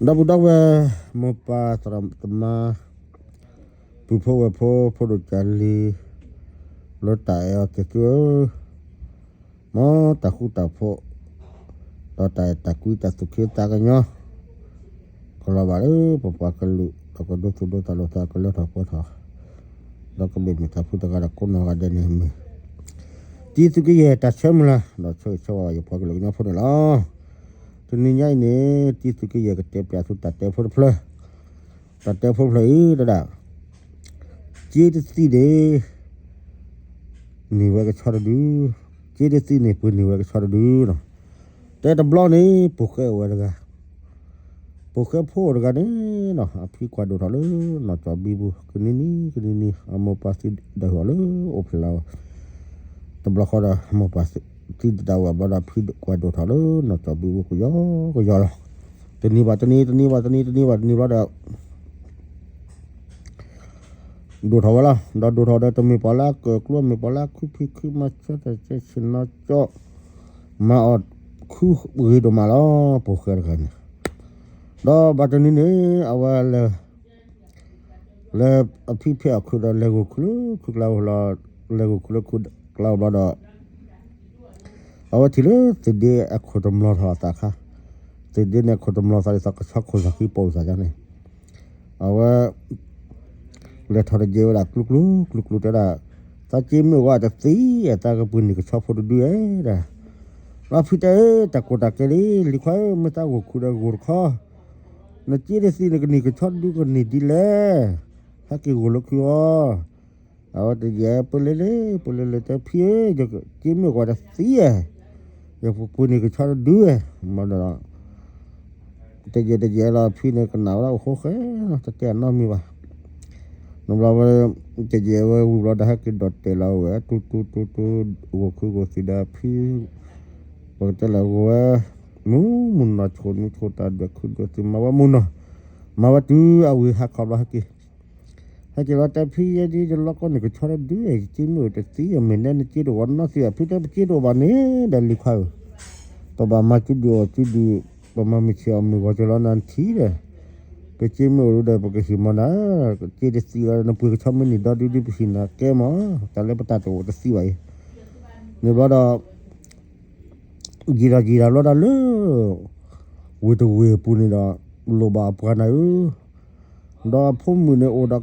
Dah budak we mopa teram tema pupo we po do cali lo tai ke tu mo taku tapo lo tai takui tasuki takanya kalau baru papa kelu tako do tu do talo ta kelu tapo ta lo ke be tapu ta kada kono kada ne me ti tu ke ye ta chamla lo choi chawa ye pa kelu nya pho la tu ni nyai ne ti tu ke ye ke te pya tu ta te pho phla ta te pho phla I da chỉ được gì đấy nhiều cái cho được chỉ được gì này bữa nhiều cái cho được nóแต่ดับล้อนี่ปลุกเอวเลยกันปลุกเอวพูดกันนี่เนาะพี่กวาดดูเท่าเลยเนาะจอบบีบุคืนนี้อาโมปัสติดาวเลยโอเพลาดับล้อเขาเนาะอาโมปัสติดาวบ้านพี่กวาดดูเท่าเลยเนาะจอบบีบุก็ยอละตัวนี้ว่าเด้อดูเท่าละดูเท่าได้ตัวมีปลาเกิดกลัวมีปลาคือพี่คือมาเชื่อแต่เชื่อชินนะเจาะมาอดคือบุยดมาแล้วปลุกกันดอบัดนี้เนี่ยเอาไว้เลยพี่เพียคือเลกุคือเราเลกุคือเราบ้าดเอาไว้ที่เลยติดเดียขดมลอทอตาค่ะติดเดียเนี่ยขดมลอตาสักชักคนสักขี้ปูสักอย่างเนี่ยเอาไว้เลยทอดเจียวละกลุกแต่ละตาจิ้มเนี่ยว่าจะสีตากระปุนนี่ก็ชอบพอดูด้วยนะเราพิจารณาโคตรเกลีลิขว่าไม่ต้องกูได้กูข้อนั่นจีเรสีนี่ก็ชอบดูกันนี่ดีเลยถ้าเกี่ยวกับคือว่าเอาแต่เยอะไปเลยแต่เพี้ยจะจิ้มเนี่ยว่าจะสีอย่างพวกปุนนี่ก็ชอบดูมันละแต่เยอะเราพี่เนี่ยก็หนาวแล้วโอเคแต่แกน้องมีวะน้องเราจะเยอะเราได้ให้กินดอทเตลาเว้ยตุ๊วัวคือวัวสีดาพี่พอจะแล้วว่ามุนน่ะชนตาเด็กคือก็สิมาว่าดูเอาไว้หักคอละกี้ให้จะว่าแต่พี่ดีจะล็อกก็นี่ก็ชอบดูไอ้จิ้มแต่สีมันนั่นจีดวันน่ะสิพี่แต่จีดวันนี้เดลิขาวตัวบ้ามาจีดูบ้ามาไม่เชื่อมีว่าจะรอนันทีเลยก็จิ้มรู้ได้ปกติมันนะจีดสีอะไรนั่นพูดก็ชอบมันนี่ดอดีไปสินะแกมั้งแต่เล็บตาโตแต่สีไว้เนี่ยบ้าดgira lo da le we puni da lo ba pa na da phom mu ne o da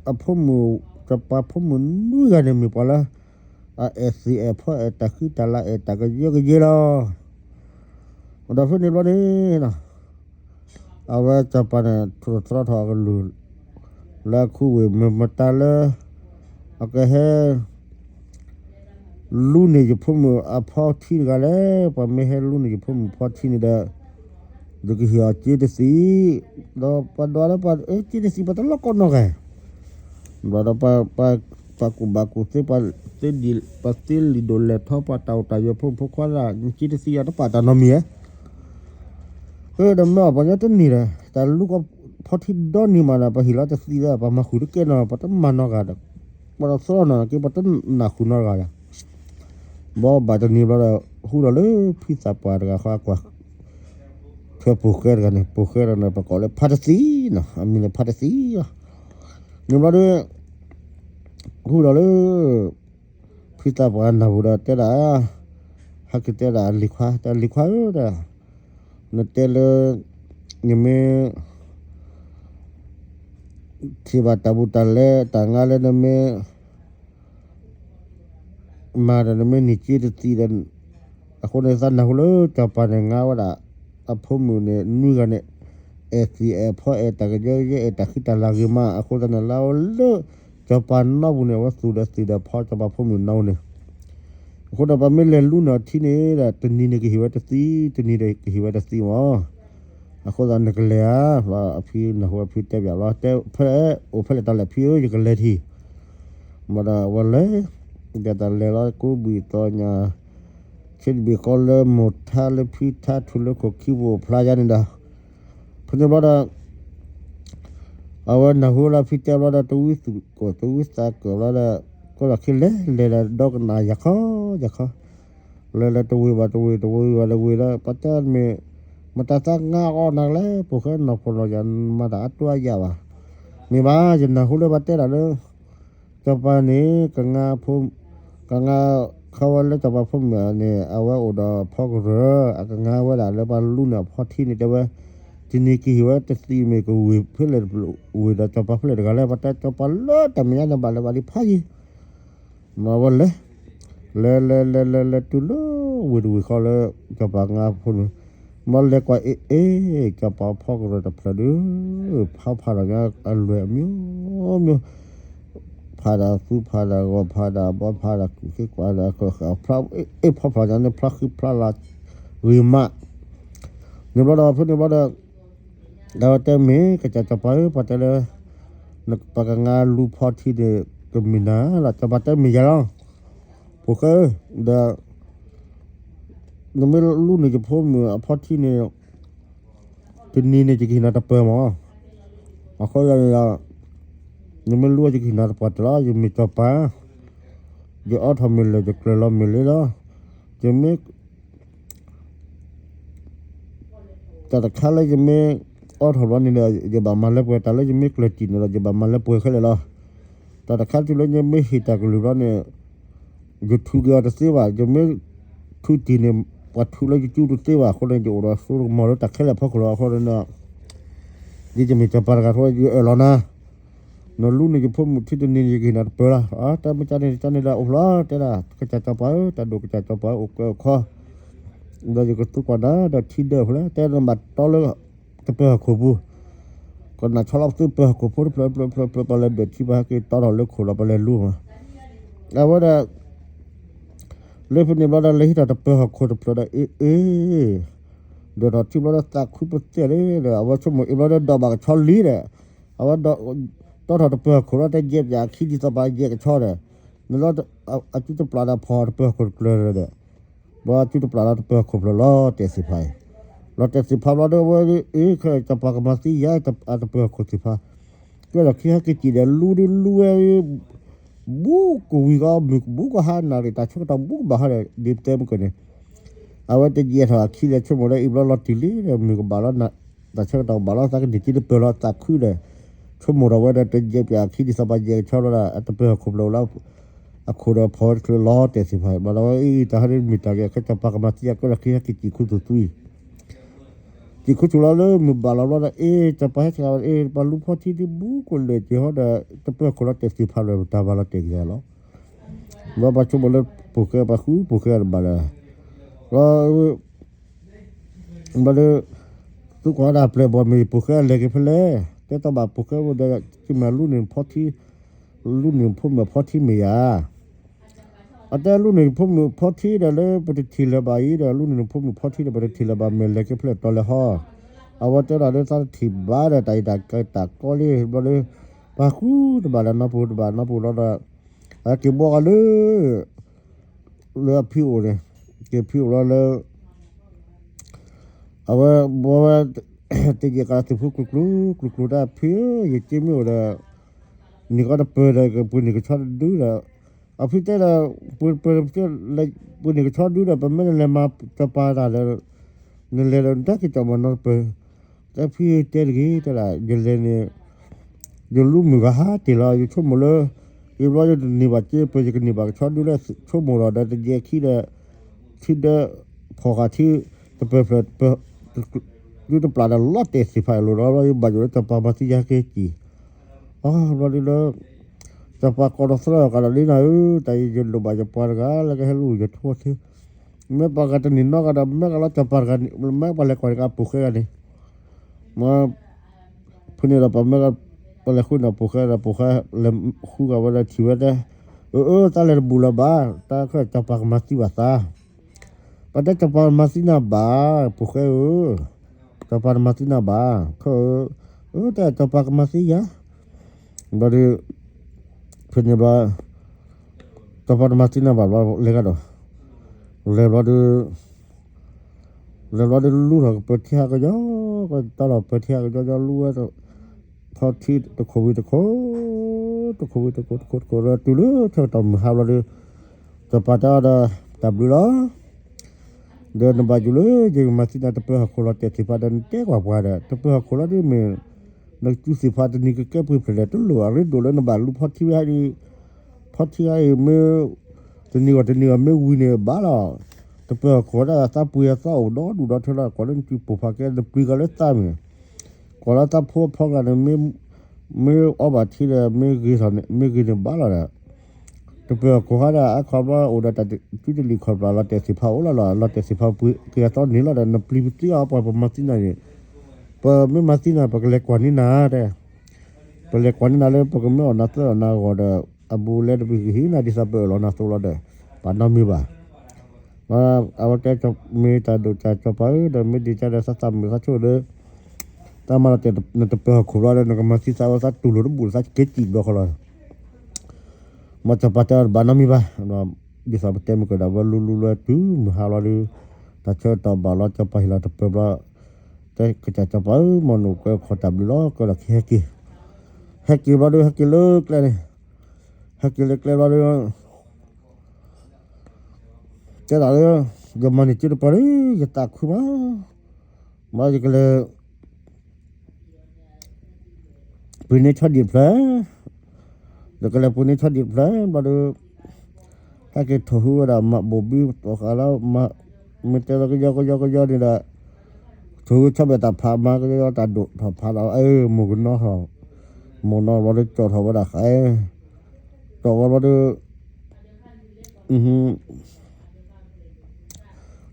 a phom mu ta pa phom mu nu ga ne mi pa la a scf ta khi ta la ta ga ye lo da pho ne lo ne na a wa ta pa na tro tho ga lu la khu we ma ta le a ka heลูนี่จะพุ่มพอที่กันเลยพอไม่ให้ลูนี่จะพุ่มพอที่นี่เด้อดูกี่หัวจีดสีเราปะดอแล้วปะจีดสีปะตลกคนน้องไงเราปะกูบากูเสปะเสดิลปะสติลลิโดเลทอปะเตาตายพุ่มพวกคนละจีดสีอะไรปะตานมีเดิมเนาะปะเนี่ยต้นนี่เลยแต่ลูกก็พอที่ดอนนี่มาละปะหิลาจะสีละปะมาคุยกันเนาะปะต้นมันเนาะกันปะเราซ้อนเนาะกี่ปะต้นหนักคุณเนาะกันบ่บาดนี้เราหูเราเลยพี่สาวปาดกันข้ากว่าเพื่อปลูกเกลือกันเนี่ยปลูกเกลือเนี่ยประกอบเลยพัดสีเนาะมีเลยพัดสีนี่เราเลยหูเราเลยพี่สาวปาดนะหูเราเตล่าฮักเตล่าลิขวาเด้อนั่นเตล่ายังไม่ที่บ้านตาบุตรเล่ต่างกันเลยนั่นไม่มาแต่ไม่นิจิตตีดันคนในสันนะคนเลยจะปานงาว่าพุ่มมือเนี่ยนู่นกันเนี่ยพอตะก็เยอะตะคิดตะลากิมาคนนั้นเราเลยจะปานนอกเนี่ยว่าสุดสีเดพอจะมาพุ่มมือเน่าเนี่ยคนนั้นไม่เล่นรุ่นที่นี่แหละตัวนี้เนี่ยก็หิวแต่สีตัวนี้เลยก็หิวแต่สีวะคนนั้นก็เลยว่าพี่นะว่าพี่แต่แบบว่าแต่เพื่อเพื่อตอนแรกพี่จะกันเลยทีมาได้วันเลยkita lewat kubi tonya jadi kalau mutal pita tulen kokibu pelajaran dah punya pada awan nahula pita pada tuis tak pada kalau kile lela dog na yakho lela tuis pada pada patan me mà ta ta ngã con nàng lẽ bố cái nó còn là dần mà đã tua giàu à mi ba dân nào hú lê bắt tết là nữa cho ba ní càng ngãเขาแล้วจะมาพุ่มเนี่ยเอาไว้อุดรพ่อก็เรออากงาไว้ละแล้วบาลุ่นเนี่ยพ่อที่นี่จะว่าที่นี่กี่ว่าจะตีเมก็วิเพื่อเลยวิดจะมาเพื่อเลยกันแล้วว่าจะมาเลิศแต่ไม่ยังบาเลยบาลีพายมาวันเลยตุลวิเขาเลยจะมางาพุ่นมาเลยกว่าจะมาพ่อก็เรอจะพลาดพ่อพาระงาอันรวยมิวพาราฟูพาราว่าพาราบ่พาราคือว่าราก็พระพระพระจันทร์พระคือพระราวิมะเนี่ยบ่ได้เพิ่นบ่ได้เราแต่มีก็จะไปปะแต่เลยนักปะงานรูพอที่เดก็มีนะล่ะจะบ่แต่มีจังพวกเด้เราไม่รู้นี่จะพบมือพอที่นี่เป็นนี่เนี่ยจะกินอะไรเปิ่มอ๋อเขาเลยยังไม่รู้จะกินอะไรปัจจัยยังมีตัวป้าจะเอาทำมิลเลยจะกลืนมิลเลยแล้วจะไม่แต่ข้าเลยจะไม่เอาทำวันนี้เลยจะบามันเล็บแต่เลยจะไม่กลืนจีนเลยจะบามันเล็บป่วยขึ้นเลยล่ะแต่ข้าที่เลยยังไม่หิตากลืนแล้วเนี่ยจะทุกอย่างจะเสียว่าจะไม่ทุกจีนเนี่ยวัตถุเลยจะจู่ตัวเสียว่าคนเลยจะอุดรสู้มอแล้วแต่แค่เลยเพราะคนเราคนนั้นเนี่ยนี่จะมีจะปาร์กันเพราะแล้วนะนลูนี่จะพูดที่ตัวนี้จะกินอะไรเปล่าแต่ไม่จานนี่ละอุลาแต่ละก็จะจับไปแต่ดูก็จะจับไปอุกข้อเราจะก็ตุกวันนะเราที่เดิมแล้วแต่เราบัดต่อเลยจะเปล่าขบูก็น่าชอบซื้อเปล่าขบูเปล่าเลยเด็ดที่บ้านก็ต่อเราเลิกขบเราไปเลยรู้มาแล้วว่าเรื่องพวกนี้เราเลยที่เราเปล่าขบเราเดี๋ยวเราที่เราตักคุยไปเจอเลยเดี๋ยวว่าชั่วโมงเราได้ดอกบางช้อนลีเลยเอาว่าดอกต้องทำเปลือกคนเราได้เย็บยาขี้ที่สบายเย็บกันชอบเลยนั่นเราเอาจุดปลาดาพอเปลือกคนเกลือเลยว่าจุดปลาดาเปลือกคนเรา70 เรา70เราได้ว่าเคยจะปากมาสิย้ายจะอาจจะเปลือกคน10ก็เราคิดว่ากิจเดียรู้บุกวิกาบุกหานาฬิตาช่วงต้องบุกบ้าเลยดิบเต็มกันเนี่ยเอาไว้จะเย็บหัวขี้เลยชั่วโมงเลยอีกเราตีลีเลยมีกับบาลนะแต่ช่วงต้องบาลสักนิดที่เปลือกตักขึ้นเลยชั่วโมงเราว่าจะเย็บยาขี้ที่สบายเย็บชอบแล้วอัตเปลือกครบแล้วคุณพอคือ70มาแล้วแต่ถ้ามีตาแกก็จะปากมาที่ก็เลยคิดว่ากิจคุณตุ้ยกิจคุณจุฬาเลยมีบาลแล้วจะไปให้ชาวบาลุพอที่ที่บุกเลยที่เขาจะเปลือกคนละ70เลยตาบาลเต็งแล้วว่าปัจจุบันเลยปลูกปะคูปลูกบาลก็บาลทุกคนได้เปลือกบอมีปลูกเลยกันเพลแต่ต้องแบบปลูกว่าได้ที่มารุ่นหนึ่งพอที่รุ่นหนึ่งพุ่มมาพอที่มีแต่รุ่นหนึ่งพุ่มพอที่เดี๋ยวเลยปฏิทินระบายเดี๋ยวรุ่นหนึ่งพุ่มพอที่เดี๋ยวปฏิทินระบายเมลเลยก็เพื่อตอนละห่อเอาว่าจะได้สักทีบ้านได้ตักก็เลยบเลยปาคูบ้านน้ำปูแล้วนะเก็บบอกเลยเรือผิวเลยเก็บผิวแล้วเลยเอาว่าบอกว่าแต่ยังการที่พูดกลุกได้เพื่ออย่างที่มีว่านี่ก็จะเปิดเลยกับปุ่นนี่ก็ชอบดูแล้วเอาพี่แต่ละปุ่นเพื่อเลยปุ่นนี่ก็ชอบดูแล้วเป็นไม่ได้มาจะปาได้แล้วนั่นเลยเราได้ที่จะมานอนเปิดแต่พี่เจอกี่แต่ละยังเลยเนี่ยยังรู้มือก็หาตีเราอยู่ชั่วโมงเลยอีกว่าจะนิบาเจ็บไปจะนิบาชอบดูแล้วชั่วโมงเราได้จะแยกที่เด้พอการที่จะเปิดยูจะปลาดลอด70โลแล้วเราบาดอยู่จะปลามาที่ยาเกจีเราดีเลยจะปลากระสระกันนี่นะแต่ยังลงบาดจะปลากันแล้วก็ให้รู้จะทั่วที่แม่ปลากันนี่นอกกันแม่ก็เราจะปลากันแม่ปลาเล็กกว่ากันปุกกันนี่มาพูนี่เราปลาแม่ก็ปลาเล็กคุณเราปุกเราเล่มคู่กับว่าเราชีวิตตาเลยบุลบ้าตาก็จะปลามาที่วัดตาปัจจัยจะปลามาที่นาบ้าปุกจะปลามาที่นาบ้าเขาแต่จะปลามาที่ยาบริเพื่อนจะปลาจะปลามาที่นาบ้าเล็กอ่ะเล็กรู้หรอกเปิดเที่ยวก็ย่อก็ตลอดเปิดเที่ยวก็ย่อรู้ว่าพอที่ตะโควิดตะโคเราดูเท่าต่อมหาเราจะปลาจะได้ตับดูแล้ว เดินบาจุเลยจึงมาที่นั่นตะเพื่อคนเราแต่สิพาดันแก้กว่าเด้อตะเพื่อคนเราได้เมื่อนักจุสิพาดันนี่ก็แก้เพื่อเพลตุลลัวริดูแล้วนบาลูพอที่ให้พอที่ให้เมื่อตะนี่ว่าตะนี่ว่าเมื่อวินเนี่ยบ้าละตะเพื่อคนเราตาปุยตาอุดรดูดเท่าไรก่อนนั้นจุปุพาแกตะปุยกันเลยตามเนี่ยก่อนเราตาพูดพอกันเมื่ออบาที่เลยเมื่อกี่สันเมื่อกี่เนี่ยบ้าละตะเพื่อคนเราอาความว่าอุดรแต่จุดลีความเราแต่สิพาอุละเราแต่สิพาปุยเกี่ยตอนนี้เราเดินปลีที่เอาไปประมาณที่ไหนปไม่มาที่ไหนปกเล็กกว่านี้นะเด้ปกเล็กกว่านี้นะเลยปกไม่ออกนัดแล้วนะก็เด้อบูเล่ดบิหินาดิสับเบลนะตัวเราเด้ปานน้ำมีบ่าเอาแต่จะมีแต่ดูใจจะไปเดินไม่ดีใจเด้สักสามมือเขาช่วยเด้อแต่มาแต่นั่นจะเป็นขวดแล้วนั่นก็มาที่สาวสักตุลุบุสักเกจิบล็อกเลยมาจะปัจจัยบ้านน้ำมีบ่านะดิสับเต็มก็ได้ว่าลุเลยตู้มหาลาดูแต่เชื่อต่อบาลจะไปละจะเป็นว่าแต่ก็จะจับเอามนุษย์ก็ขอตับล้อก็ละแค่กี่บาทด้วยแค่กี่เลิกเลยแค่กี่เลิกเลยบาทด้วยจะได้เลยก็มันนี่จุดไปเลยจะตักขึ้นมาจะก็เลยปุ่นนี่ชอบดิบเลยแล้วก็เลยปุ่นนี่ชอบดิบเลยบาทด้วยถ้าเกิดถั่วหัวดำมาบุบบี้ตัวเขาแล้วมาไม่เจอแล้วก็ย่อนี่แหละถูกชอบไปตัดผ้ามาก็จะตัดดุถัดผ้าเราหมูกันเนาะหมูเนาะเราได้จอดหัวดักจอดเราได้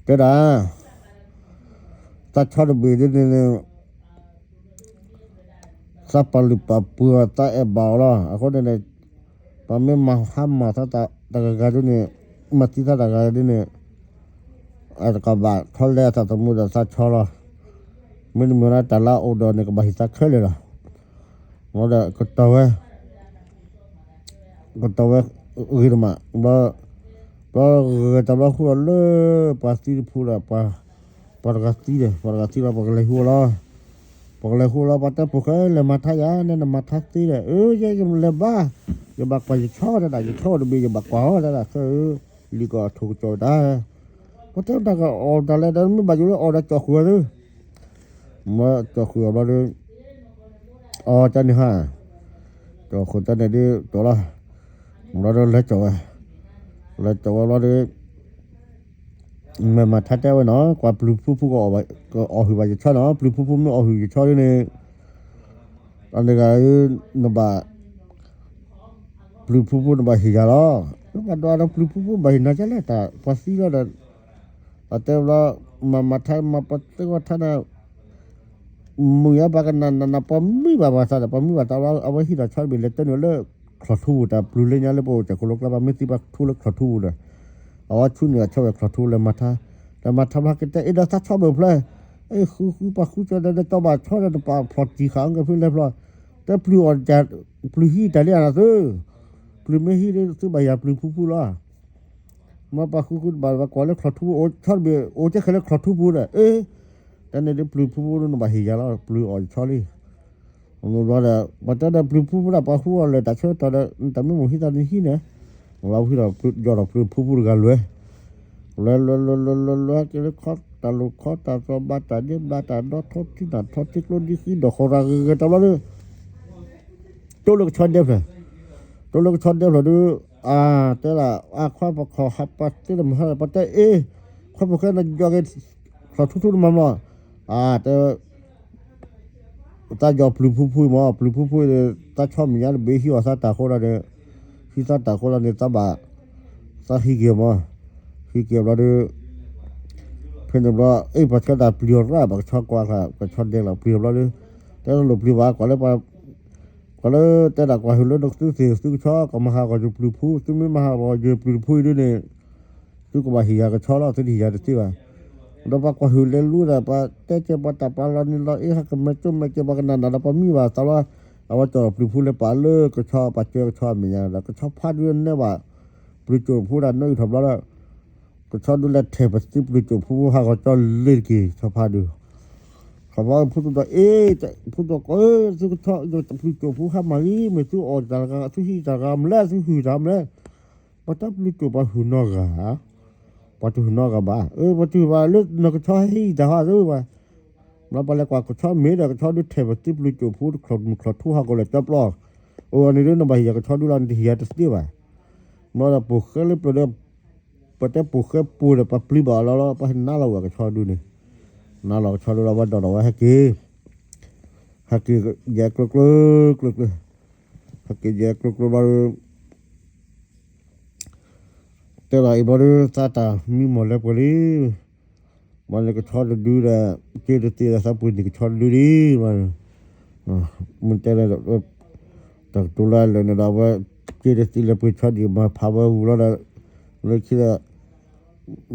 เจ้าด่าตัดชอดบีดิเนี่ยสับปะรดปะเปื่อตาเบาละคนเนี่ยตอนนี้มาห้ามมาถ้าตากระดุเนี่ยมาที่ถ้าตากระดุเนี่ยไอ้ตะบะทอดแล้วถ้าสมมติถ้าชอละไม่เหมือนแต่ละอุดรเนี่ยก็บาหิสักเคเลยล่ะมันเด็กก็ตัวอื่นมาก็แต่ละหัวเลยปาสีพูดปากาสีเลยปากเลยหัวละปัตตาปุกเลยมาทายาเนี่ยมาทักสีเลยยังเลยบ้ายังบักไปช่อได้ยังช่อได้ยังบักกว่าได้คือลีก็ถูกโจทย์ได้เพราะฉะนั้นก็ออกแต่ละเดือนไม่บาอยู่แล้วออกได้จ่อหัวเลยมาจ่อหัวมาเลยจันนี่ฮะจ่อคนจันนี่ดิตัวละเราเดินเล็กจ่อเราเดินมาทัดเจ้าไว้เนาะกว่าปลุกผู้ก็ออกไปก็ออกหัวจะช่อเนาะปลุกผู้ไม่ออกหัวจะช่อด้วยเนี่ยอันนี้ก็นบ่าปลุกผู้นบ่าหิจาระก็มาดูเราปลุกผู้บ่าหิน่าจะเล่แต่ภาษีเราเดินแต่เรามาทัดมาปัจจุบันท่านมึงอย่าบักนั่นปอมไม่บาภาษาแต่ปอมไม่บาแต่ว่าเอาไว้ที่เราชอบเป็นเล็กตัวเล็กขอทูแต่ปลุกเลี้ยงเลยโปจากคนลูกแล้วไม่ตีบักทูเล็กขอทูเลยเอาว่าชุนเนี่ยชอบขอทูเลยมาท่าแต่มาทำรักกันแต่ถ้าชอบแบบเลยคือปะคือจะได้ตัวบาชอบได้ตัวพอจีขังกันเพื่อนเลยเพราะแต่ปลุกอ่อนจัดปลุกฮีแต่เรียนอะไรปลุกไม่ฮีได้ซื้อใบยาปลุกผู้ละมาปะคือบาว่าก่อนแล้วขอทูชอบแบบจะเคยเล่นขอทูผู้เลยแต่ในเรื่องปลุกผู้นั้นบาหิยาแล้วปลุกอ่อนชอลี่ผมรู้ว่าบัดนั้นปลุกผู้นั้นปะผู้เลยแต่เชื่อตอนนั้นแต่ไม่หมดที่ตอนนี้ที่เนี่ยเราที่เรายอดเราปลุกผู้กันเลยก็เลยขอตาลุกขอตาสมบัติตาเนี่ยบาตาดอทอดที่นั่นทอดที่รุ่นที่ขึ้นดอกโครากันตลอดเลยตัวลูกชนเดียวเลยดูแต่ละความประคองหับปัดที่เราให้ปัดแต่ความประคองนั้นยอกันขอทุกๆมาแต่ตายอปลุกผู้มาปลุกผู้เลยตาชอบมีอย่างเบหิวซาตาโคราเนี่ยที่ซาตาโคราเนี่ยตาบะซาฮิเกียมาเราดูเพื่อนเราปัจจุบันเปลี่ยนแล้วบางช่องกว่าครับก็ช่องเดียวเราเปลี่ยนแล้วดูแต่เราเปลี่ยนว่าก่อนแล้วแต่ละกว่าเห็นแล้วนักซื้อช่อก็มาหาก็จะปลุกผู้ซึ่งไม่มาหาก็จะปลุกผู้ด้วยเนี่ยซึ่งก็มาหิยาก็ช่อแล้วซึ่งหิยาจะซื้อว่าเราบอกว่าเห็นแล้วรู้แต่ว่าแต่เจ้าบัตรปาลานี่เราฮักกันไม่จมไม่เจ้าบักนั่นเราพอมีว่าแต่ว่าเอาว่าจะปลุกผู้เลยป่าเลิกก็ชอบปัจเจกชอบเหมือนกันแล้วก็ชอบพาดเรื่องเนี่ยว่าปลุกผู้นั้นน้อยทำแล้วก็ชอบดูแลเทปสติปลุกผู้หาก็ชอบเล่นกี่ชอบพาดูเขาว่าพูดตัวจะพูดตัวซึ่งชอบจะปลุกผู้หามาลีไม่สู้ออกจากทุกที่จากรำแล้วซึ่งหือรำแล้วปัตตาปลุกผู้หุ่นนอก ปัจจุบันก็บ้าปัจจุบันเลือกนักชอบให้แต่ว่ารู้ว่าเราไปแล้วกว่าก็ชอบมีแต่ก็ชอบดูเทปติบลูจูพูดคลอดทั่วก็เลยจับล้ออันนี้เรื่องอะไรก็ชอบดูรันที่เฮียตัสดีว่ามาแล้วปุ๊กก็เลยประเดี๋ยวประเดี๋ยวปุ๊กก็ปูเดี๋ยวปั๊บปลีบ่าแล้วไปเห็นหน้าเราก็ชอบดูนี่หน้าเราชอบดูเราว่าดอกว่าฮักกี้ก็แยกกลุกเลยฮักกี้แยกกลุกมาแต่ละอีบอลตาตามีหมดแล้วก็เลยมันเลยก็ชอบดูแลเจอตีละสับปุ่นก็ชอบดูดีมันจะได้แต่ตัวแรกเลยนะเราว่าเจอตีละปุ่นชอบดีมาพาว่าหัวเราเลยคิดว่า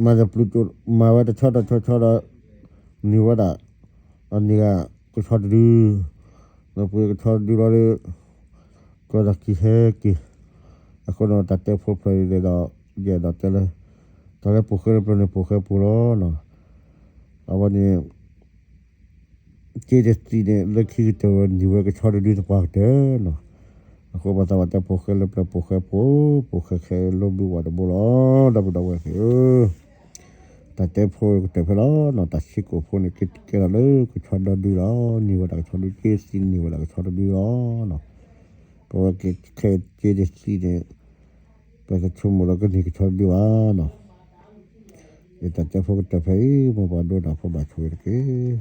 มาจะปลุกมาว่าจะชอบนี่ว่าได้อันนี้ก็ชอบดูแล้วปุ่นก็ชอบดูเราเลยก็รักที่เฮกี้aku nak tahu apa dia dah dia dah telah pukul pulau no awak ni jadi ni lagi tu juga ke cara dia tempat dia no aku baca pukul ke lobby wadah bola dah tahu no tak sih pun kita le ke cara dia ni wadah cara dia sini wadah cara dia no kalau ke jadi ni Pakai cuma lagi ni kita jual, no. Kita cakap kita pay, mau bantu apa baca lagi.